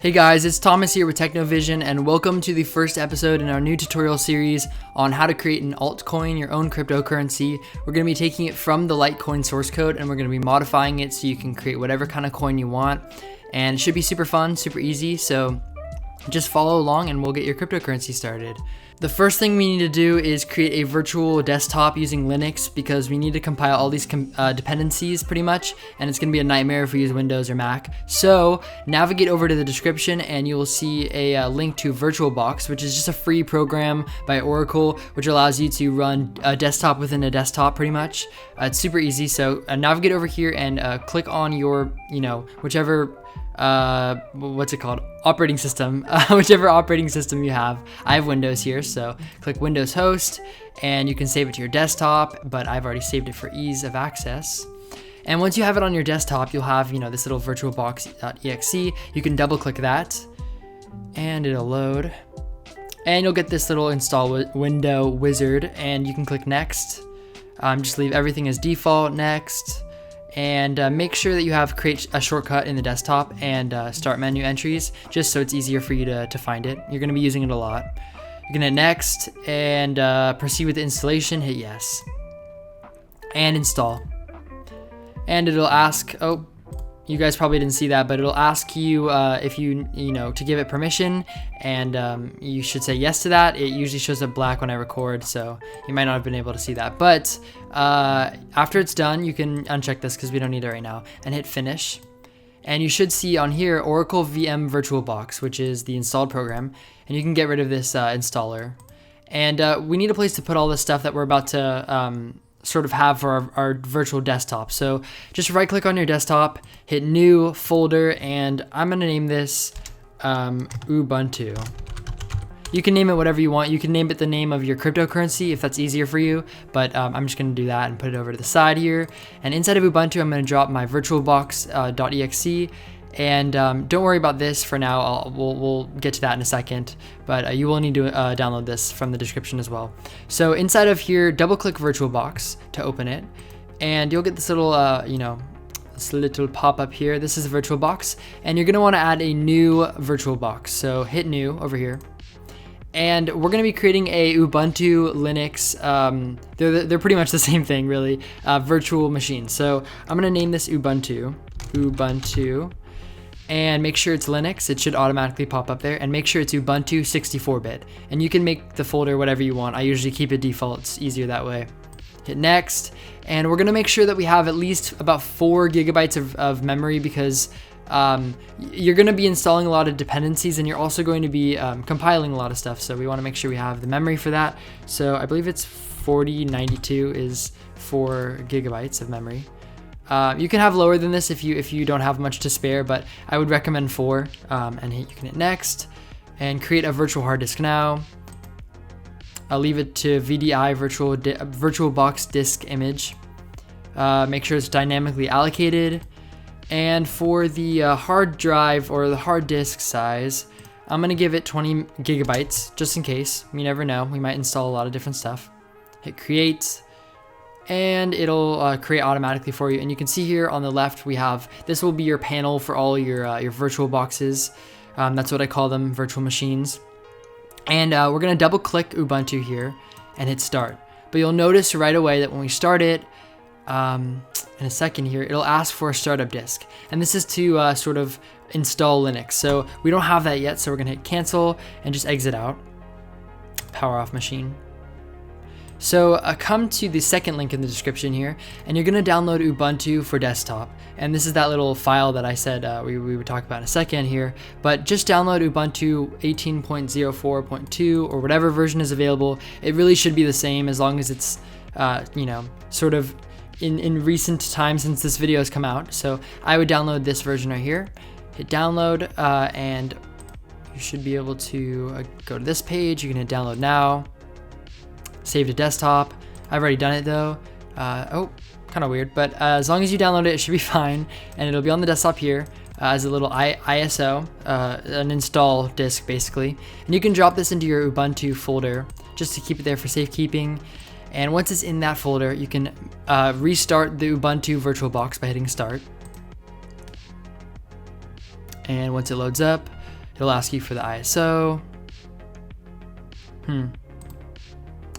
Hey guys, it's Thomas here with Technovision, and welcome to the first episode in our new tutorial series on how to create an altcoin, your own cryptocurrency. We're going to be taking it from the Litecoin source code and we're going to be modifying it so you can create whatever kind of coin you want. And it should be super fun, super easy, so just follow along and we'll get your cryptocurrency started. The first thing we need to do is create a virtual desktop using Linux because we need to compile all these dependencies pretty much, and it's going to be a nightmare if we use Windows or Mac. So navigate over to the description and you will see a link to VirtualBox, which is just a free program by Oracle, which allows you to run a desktop within a desktop pretty much. It's super easy, so navigate over here and click on your, whichever operating system, whichever operating system you have. I have Windows here, so click Windows Host and you can save it to your desktop, but I've already saved it for ease of access. And once you have it on your desktop, you'll have, this little virtualbox.exe. You can double click that and it'll load and you'll get this little install window wizard, and you can click next. Just leave everything as default, next. And make sure that you have create a shortcut in the desktop and start menu entries, just so it's easier for you to find it. You're going to be using it a lot. You're going to hit next and proceed with the installation, hit yes. And install. And it'll ask, you guys probably didn't see that, but it'll ask you if to give it permission, and you should say yes to that. It usually shows up black when I record, so you might not have been able to see that. But after it's done, you can uncheck this because we don't need it right now, and hit finish. And you should see on here Oracle VM VirtualBox, which is the installed program, and you can get rid of this installer. And we need a place to put all the stuff that we're about to sort of have for our virtual desktop. So just right click on your desktop, hit new folder, and I'm gonna name this Ubuntu. You can name it whatever you want. You can name it the name of your cryptocurrency if that's easier for you, but I'm just gonna do that and put it over to the side here. And inside of Ubuntu, I'm gonna drop my virtualbox.exe. And don't worry about this for now. We'll get to that in a second, but you will need to download this from the description as well. So inside of here, double click VirtualBox to open it, and you'll get this little this little pop-up here. This is VirtualBox, and you're gonna want to add a new VirtualBox. So hit new over here, and we're gonna be creating a Ubuntu Linux. They're pretty much the same thing, really. Virtual machine. So I'm gonna name this Ubuntu. And make sure it's Linux. It should automatically pop up there, and make sure it's Ubuntu 64-bit. And you can make the folder whatever you want. I usually keep it default. It's easier that way. Hit next, and we're gonna make sure that we have at least about 4 gigabytes of memory because you're gonna be installing a lot of dependencies, and you're also going to be compiling a lot of stuff. So we wanna make sure we have the memory for that. So I believe it's 4092 is 4 gigabytes of memory. You can have lower than this if you don't have much to spare, but I would recommend 4. And you can hit next and create a virtual hard disk now. I'll leave it to VDI VirtualBox disk image. Make sure it's dynamically allocated. And for the hard drive or the hard disk size, I'm gonna give it 20 gigabytes just in case. You never know, we might install a lot of different stuff. Hit create. And it'll create automatically for you. And you can see here on the left, we have, this will be your panel for all your virtual boxes. That's what I call them, virtual machines. And we're gonna double click Ubuntu here and hit start. But you'll notice right away that when we start it, in a second here, it'll ask for a startup disk. And this is to sort of install Linux. So we don't have that yet, so we're gonna hit cancel and just exit out. Power off machine. So come to the second link in the description here, and you're gonna download Ubuntu for desktop. And this is that little file that I said we would talk about in a second here, but just download Ubuntu 18.04.2 or whatever version is available. It really should be the same as long as it's, sort of in recent time since this video has come out. So I would download this version right here, hit download, and you should be able to go to this page. You can hit download now. Save to desktop. I've already done it though. Kind of weird, but as long as you download it, it should be fine, and it'll be on the desktop here as a little ISO, an install disk basically. And you can drop this into your Ubuntu folder just to keep it there for safekeeping. And once it's in that folder, you can restart the Ubuntu VirtualBox by hitting start. And once it loads up, it'll ask you for the ISO. Oh,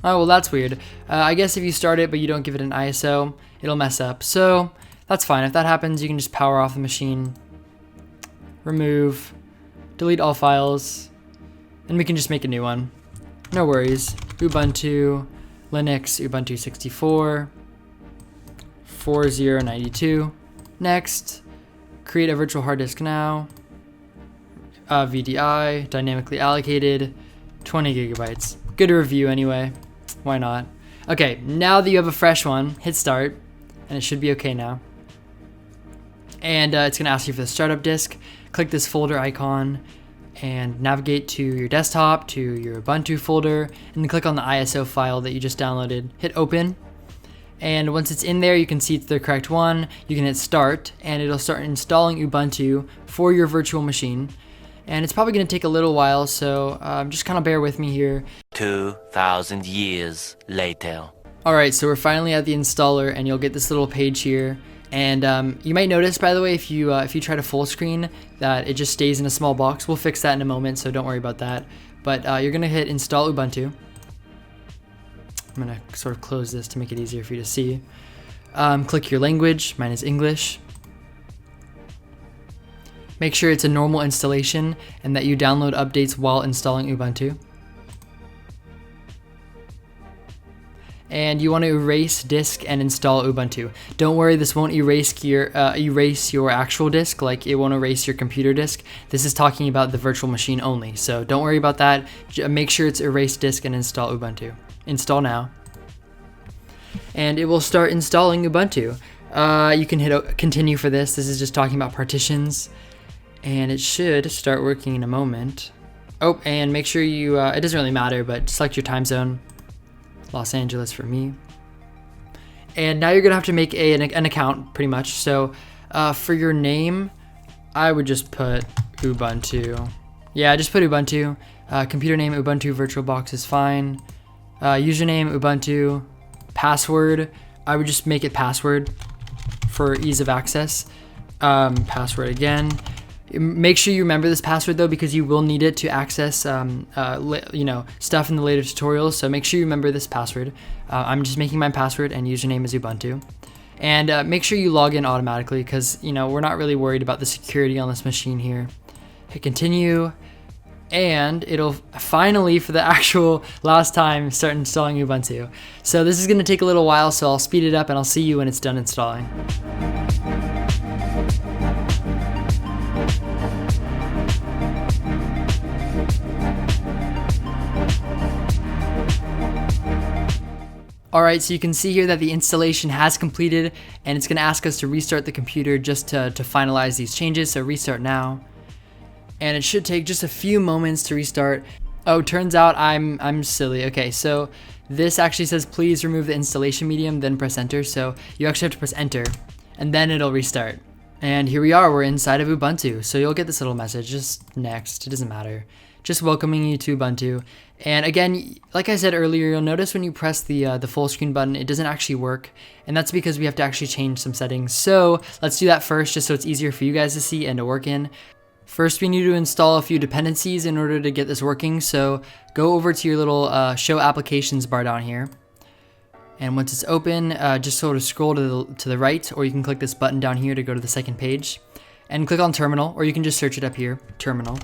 well, that's weird. I guess if you start it but you don't give it an ISO, it'll mess up. So that's fine. If that happens, you can just power off the machine, remove, delete all files, and we can just make a new one. No worries. Ubuntu, Linux, Ubuntu 64, 4092. Next, create a virtual hard disk now. VDI, dynamically allocated, 20 gigabytes. Good review anyway. Why not? Okay, now that you have a fresh one, hit start, and it should be okay now. And it's gonna ask you for the startup disk. Click this folder icon and navigate to your desktop, to your Ubuntu folder, and click on the ISO file that you just downloaded. Hit open. And once it's in there, you can see it's the correct one. You can hit start, and it'll start installing Ubuntu for your virtual machine. And it's probably going to take a little while, so just kind of bear with me here. 2,000 years later. Alright, so we're finally at the installer, and you'll get this little page here. And you might notice, by the way, if you try to full screen, that it just stays in a small box. We'll fix that in a moment, so don't worry about that. But you're going to hit install Ubuntu. I'm going to sort of close this to make it easier for you to see. Click your language. Mine is English. Make sure it's a normal installation and that you download updates while installing Ubuntu. And you want to erase disk and install Ubuntu. Don't worry, this won't erase your actual disk, like it won't erase your computer disk. This is talking about the virtual machine only, so don't worry about that. Make sure it's erase disk and install Ubuntu. Install now. And it will start installing Ubuntu. You can hit continue for this. This is just talking about partitions. And it should start working in a moment. Oh, and make sure you, it doesn't really matter, but select your time zone. Los Angeles for me. And now you're gonna have to make an account, pretty much. So for your name, I would just put Ubuntu. Yeah, just put Ubuntu. Computer name, Ubuntu VirtualBox is fine. Username, Ubuntu. Password, I would just make it password for ease of access. Password again. Make sure you remember this password though, because you will need it to access stuff in the later tutorials. So make sure you remember this password. I'm just making my password, and username is Ubuntu. And make sure you log in automatically, because we're not really worried about the security on this machine here. Hit continue, and it'll finally, for the actual last time, start installing Ubuntu. So this is going to take a little while, so I'll speed it up and I'll see you when it's done installing. Alright, so you can see here that the installation has completed, and it's going to ask us to restart the computer just to finalize these changes, so restart now. And it should take just a few moments to restart. Oh, turns out I'm silly. Okay, so this actually says please remove the installation medium, then press enter, so you actually have to press enter, and then it'll restart. And here we are, we're inside of Ubuntu, so you'll get this little message, just next, it doesn't matter. Just welcoming you to Ubuntu. And again, like I said earlier, you'll notice when you press the full screen button, it doesn't actually work. And that's because we have to actually change some settings. So let's do that first, just so it's easier for you guys to see and to work in. First, we need to install a few dependencies in order to get this working. So go over to your little show applications bar down here. And once it's open, just sort of scroll to the right, or you can click this button down here to go to the second page. And click on terminal, or you can just search it up here, terminal.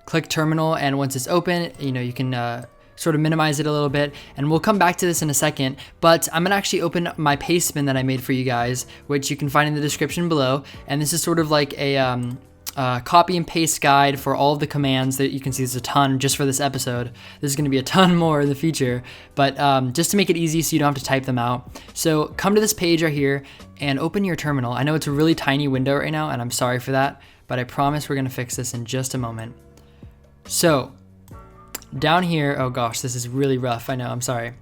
Click terminal, and once it's open, you can sort of minimize it a little bit, and we'll come back to this in a second, but I'm gonna actually open my paste bin that I made for you guys, which you can find in the description below. And this is sort of like a copy and paste guide for all of the commands that you can see. There's a ton just for this episode. There's gonna be a ton more in the future, but just to make it easy so you don't have to type them out. So come to this page right here and open your terminal. I know it's a really tiny window right now, and I'm sorry for that, but I promise we're gonna fix this in just a moment. So down here, oh gosh, this is really rough. I know, I'm sorry.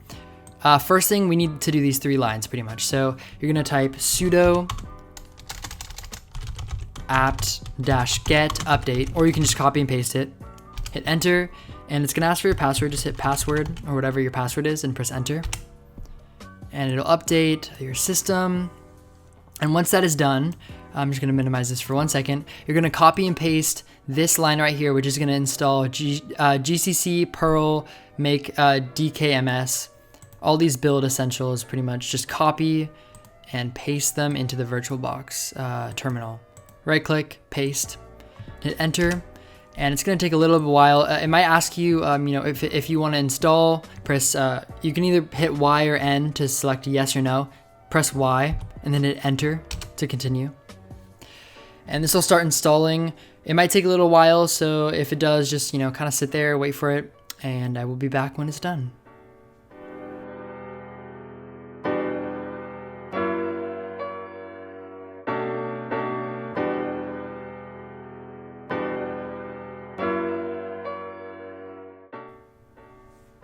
First thing, we need to do these 3 lines pretty much. So you're gonna type sudo apt-get update, or you can just copy and paste it. Hit enter, and it's gonna ask for your password. Just hit password or whatever your password is and press enter. And it'll update your system. And once that is done, I'm just gonna minimize this for 1 second. You're gonna copy and paste this line right here, which is gonna install GCC, Perl, make DKMS. All these build essentials, pretty much just copy and paste them into the VirtualBox terminal. Right click, paste, hit enter, and it's gonna take a little while. It might ask you, if you wanna install, press, you can either hit Y or N to select yes or no. Press Y and then hit enter to continue. And this will start installing. It might take a little while, so if it does, just kind of sit there, wait for it, and I will be back when it's done.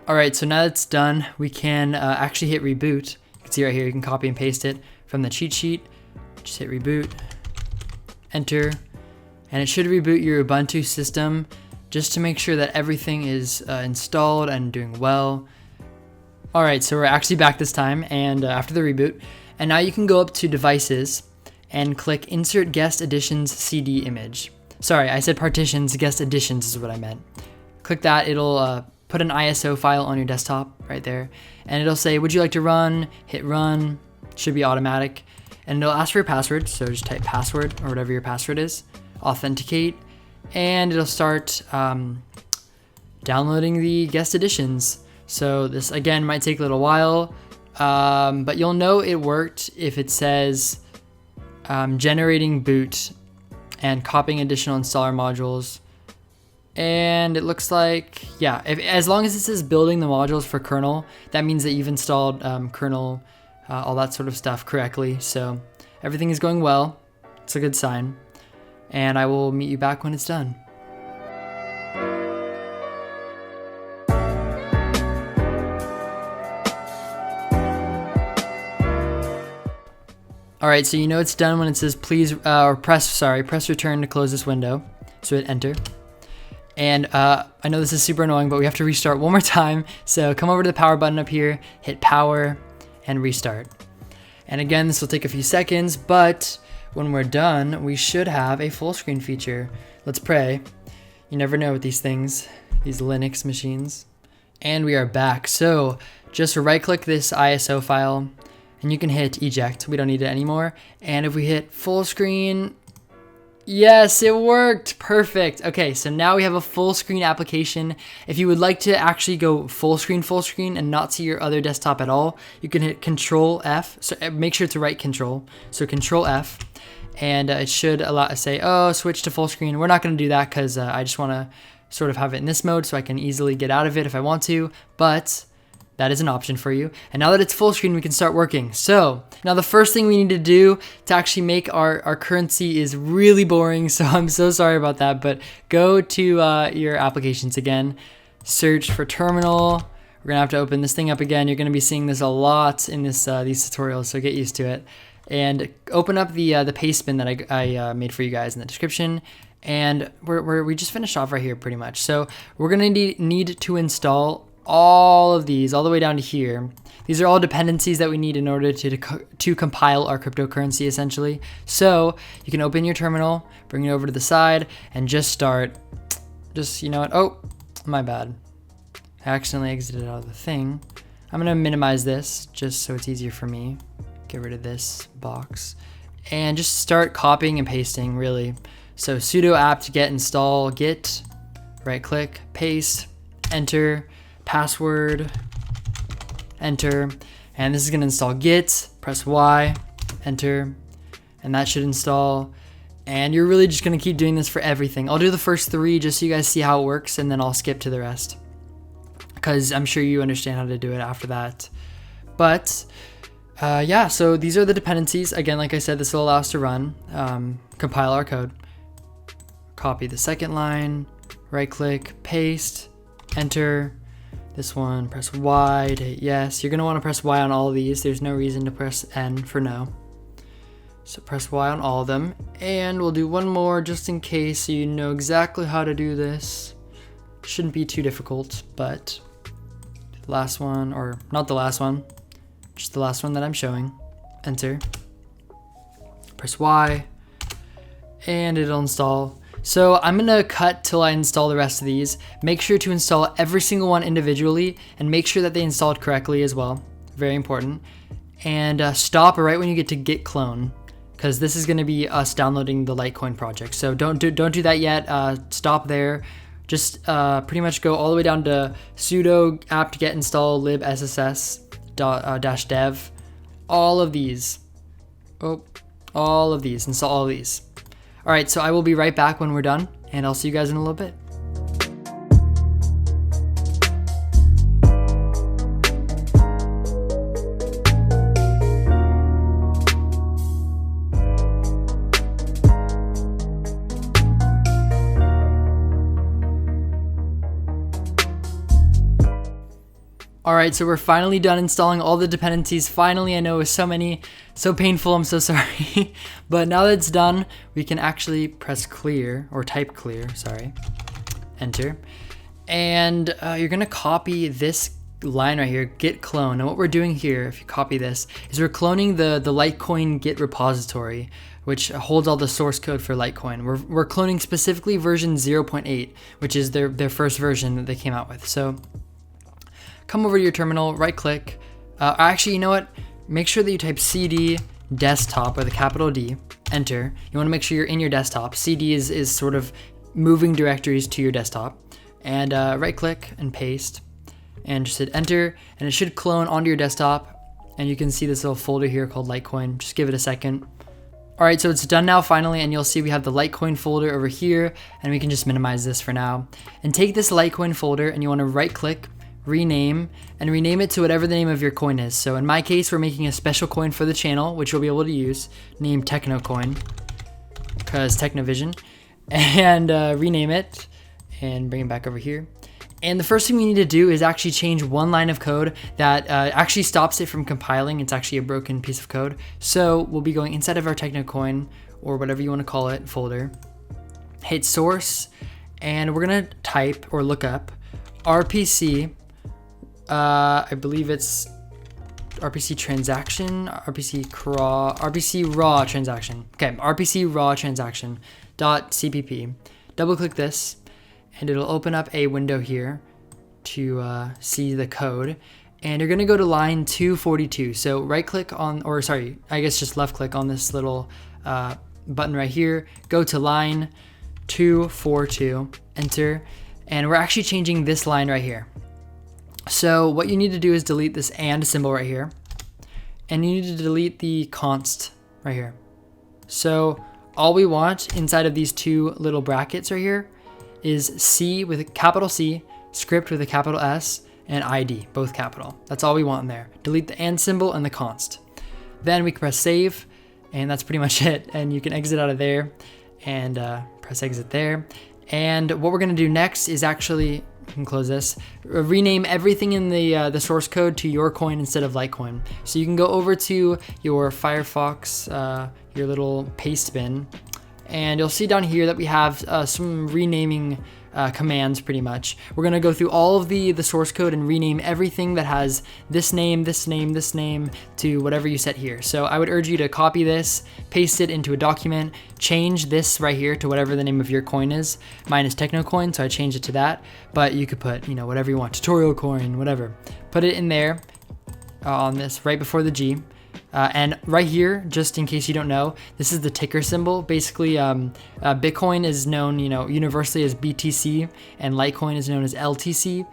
All right, so now that it's done, we can actually hit reboot. You can see right here, you can copy and paste it from the cheat sheet. Just hit reboot, enter, and it should reboot your Ubuntu system just to make sure that everything is installed and doing well. All right, so we're actually back this time, and after the reboot, and now you can go up to devices and click insert guest additions CD image. Sorry, I said partitions, guest additions is what I meant. Click that, it'll put an ISO file on your desktop right there, and it'll say, would you like to run? Hit run, should be automatic, and it'll ask for your password, so just type password or whatever your password is, authenticate, and it'll start downloading the guest additions. So this again might take a little while, but you'll know it worked if it says generating boot and copying additional installer modules. And it looks like, yeah, as long as it says building the modules for kernel, that means that you've installed kernel, all that sort of stuff correctly. So everything is going well. It's a good sign. And I will meet you back when it's done. All right, so you know it's done when it says please, press return to close this window. So hit enter. And I know this is super annoying, but we have to restart one more time. So come over to the power button up here, hit power, and restart. And again, this will take a few seconds, but when we're done, we should have a full screen feature. Let's pray. You never know with these things, these Linux machines. And we are back. So just right click this ISO file, and you can hit eject. We don't need it anymore. And if we hit full screen, yes, it worked. Perfect. Okay, so now we have a full screen application. If you would like to actually go full screen and not see your other desktop at all, you can hit Control F. So make sure to right control. So Control F, and it should allow us say, oh, switch to full screen. We're not going to do that because I just want to sort of have it in this mode so I can easily get out of it if I want to, but that is an option for you. And now that it's full screen, we can start working. So now the first thing we need to do to actually make our currency is really boring. So I'm so sorry about that, but go to your applications again, search for terminal. We're gonna have to open this thing up again. You're gonna be seeing this a lot in these tutorials, so get used to it. And open up the paste bin that I made for you guys in the description. And we just finished off right here pretty much. So we're gonna need to install all of these all the way down to here. These are all dependencies that we need in order to compile our cryptocurrency essentially. So you can open your terminal, bring it over to the side, and just start. You know what? Oh, my bad. I accidentally exited out of the thing. I'm gonna minimize this just so it's easier for me. Get rid of this box and just start copying and pasting really. So sudo apt get install git, right click, paste, enter, password, enter, and this is going to install git. Press Y, enter, and that should install. And you're really just going to keep doing this for everything. I'll do the first three just so you guys see how it works, and then I'll skip to the rest because I'm sure you understand how to do it after that. But yeah, so these are the dependencies. Again, like I said, this will allow us to run, compile our code, copy the second line, right click, paste, enter. This one, press Y to hit yes. You're gonna wanna press Y on all of these. There's no reason to press N for no. So press Y on all of them. And we'll do one more just in case so you know exactly how to do this. Shouldn't be too difficult, but the last one, or not the last one, just the last one that I'm showing. Enter. Press Y, and it'll install. So I'm gonna cut till I install the rest of these. Make sure to install every single one individually and make sure that they installed correctly as well. Very important. And stop right when you get to git clone, because this is gonna be us downloading the Litecoin project. So don't do that yet. Stop there. Just pretty much go all the way down to sudo apt-get install lib sss dash dev. All of these. All of these. Install all of these. All right, so I will be right back when we're done, and I'll see you guys in a little bit. All right, so we're finally done installing all the dependencies. Finally, I know it was so many, so painful, I'm so sorry. But now that it's done, we can actually press clear, or type clear, sorry, enter. And you're gonna copy this line right here, git clone. And what we're doing here, if you copy this, is we're cloning the Litecoin Git repository, which holds all the source code for Litecoin. We're cloning specifically version 0.8, which is their first version that they came out with. So come over to your terminal, right click. Actually, you know what? Make sure that you type cd desktop with a capital D, enter. You wanna make sure you're in your desktop. CD is sort of moving directories to your desktop. And right click and paste. And just hit enter, and it should clone onto your desktop. And you can see this little folder here called Litecoin. Just give it a second. All right, so it's done now finally, and you'll see we have the Litecoin folder over here, and we can just minimize this for now. And take this Litecoin folder, and you wanna right click, rename, and rename it to whatever the name of your coin is. So in my case, we're making a special coin for the channel, which we'll be able to use, named TechnoCoin, because Technovision, and rename it, and bring it back over here. And the first thing we need to do is actually change one line of code that actually stops it from compiling. It's actually a broken piece of code. So we'll be going inside of our TechnoCoin, or whatever you want to call it, folder, hit source, and we're gonna type or look up RPC, I believe it's RPC transaction, RPC raw transaction. Okay, RPC raw transaction .cpp. Double click this, and it'll open up a window here to see the code. And you're gonna go to line 242. So right click on, or sorry, I guess just left click on this little button right here. Go to line 242, enter. And we're actually changing this line right here. So what you need to do is delete this and symbol right here. And you need to delete the const right here. So all we want inside of these two little brackets right here is C with a capital C, script with a capital S, and ID, both capital. That's all we want in there. Delete the and symbol and the const. Then we can press save, and that's pretty much it. And you can exit out of there and press exit there. And what we're gonna do next is actually, we can close this, rename everything in the source code to your coin instead of Litecoin. So you can go over to your Firefox, your little paste bin, and you'll see down here that we have some renaming commands pretty much. We're gonna go through all of the source code and rename everything that has this name, this name, this name to whatever you set here. So I would urge you to copy this, paste it into a document, change this right here to whatever the name of your coin is. Mine is TechnoCoin, so I changed it to that, but you could put, whatever you want, tutorial coin, whatever. Put it in there on this right before the G. And right here, just in case you don't know, this is the ticker symbol. Basically, Bitcoin is known, universally as BTC, and Litecoin is known as LTC.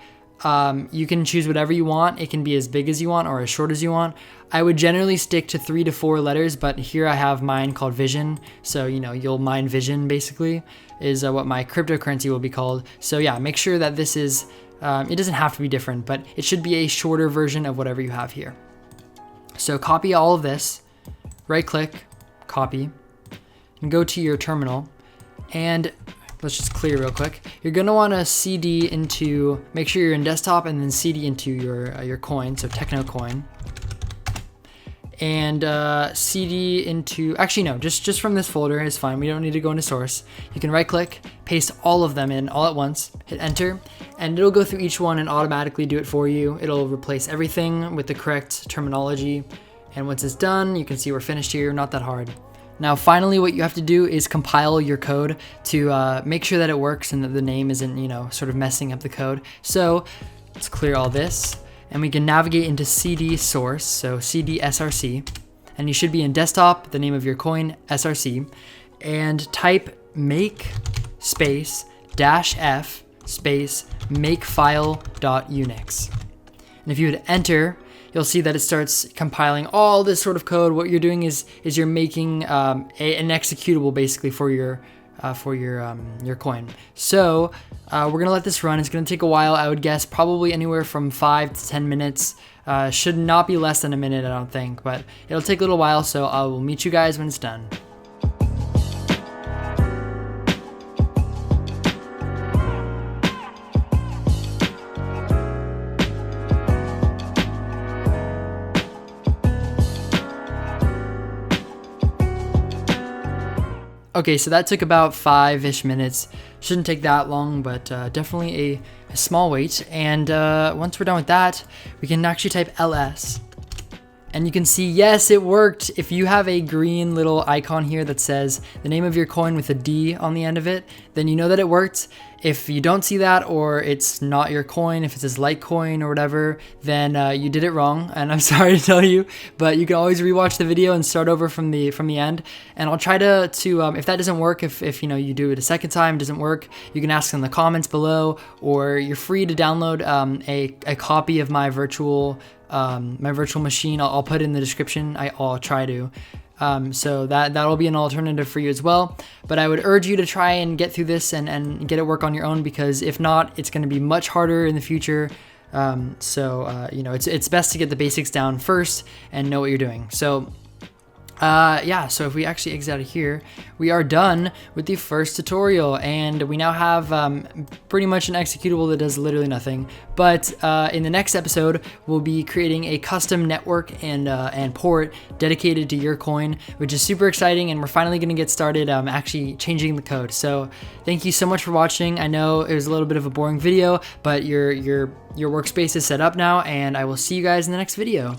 You can choose whatever you want. It can be as big as you want or as short as you want. I would generally stick to 3 to 4 letters, but here I have mine called Vision. So, you'll mine Vision basically is what my cryptocurrency will be called. So yeah, make sure that this is, it doesn't have to be different, but it should be a shorter version of whatever you have here. So copy all of this, right click, copy, and go to your terminal, and let's just clear real quick. You're gonna wanna CD into, make sure you're in desktop and then CD into your coin, so TechnoCoin. And CD into, actually no, just from this folder is fine. We don't need to go into source. You can right click, paste all of them in all at once, hit enter, and it'll go through each one and automatically do it for you. It'll replace everything with the correct terminology. And once it's done, you can see we're finished here, not that hard. Now finally what you have to do is compile your code to make sure that it works and that the name isn't, you know, sort of messing up the code. So let's clear all this and we can navigate into CD source, so CD src, and you should be in desktop, the name of your coin, src, and type make space -f space makefile.unix. And if you hit enter, you'll see that it starts compiling all this sort of code. What you're doing is you're making an executable basically for your coin. So we're gonna let this run. It's gonna take a while. I would guess probably anywhere from 5 to 10 minutes. Should not be less than a minute, I don't think, but it'll take a little while. So I will meet you guys when it's done. Okay, so that took about 5-ish minutes. Shouldn't take that long, but definitely a small wait. And once we're done with that, we can actually type ls. And you can see, yes, it worked. If you have a green little icon here that says the name of your coin with a D on the end of it, then you know that it worked. If you don't see that, or it's not your coin, if it says Litecoin or whatever, then you did it wrong, and I'm sorry to tell you, but you can always rewatch the video and start over from the end. And I'll try to if that doesn't work, if you know you do it a second time, it doesn't work, you can ask in the comments below, or you're free to download a copy of my virtual machine. I'll put it in the description. I'll try to. So that'll be an alternative for you as well. But I would urge you to try and get through this and get it work on your own, because if not, it's going to be much harder in the future. You know, it's best to get the basics down first and know what you're doing. So yeah, so if we actually exit out of here, we are done with the first tutorial, and we now have pretty much an executable that does literally nothing. But in the next episode, we'll be creating a custom network and port dedicated to your coin, which is super exciting, and we're finally going to get started actually changing the code. So thank you so much for watching. I know it was a little bit of a boring video, but your workspace is set up now, and I will see you guys in the next video.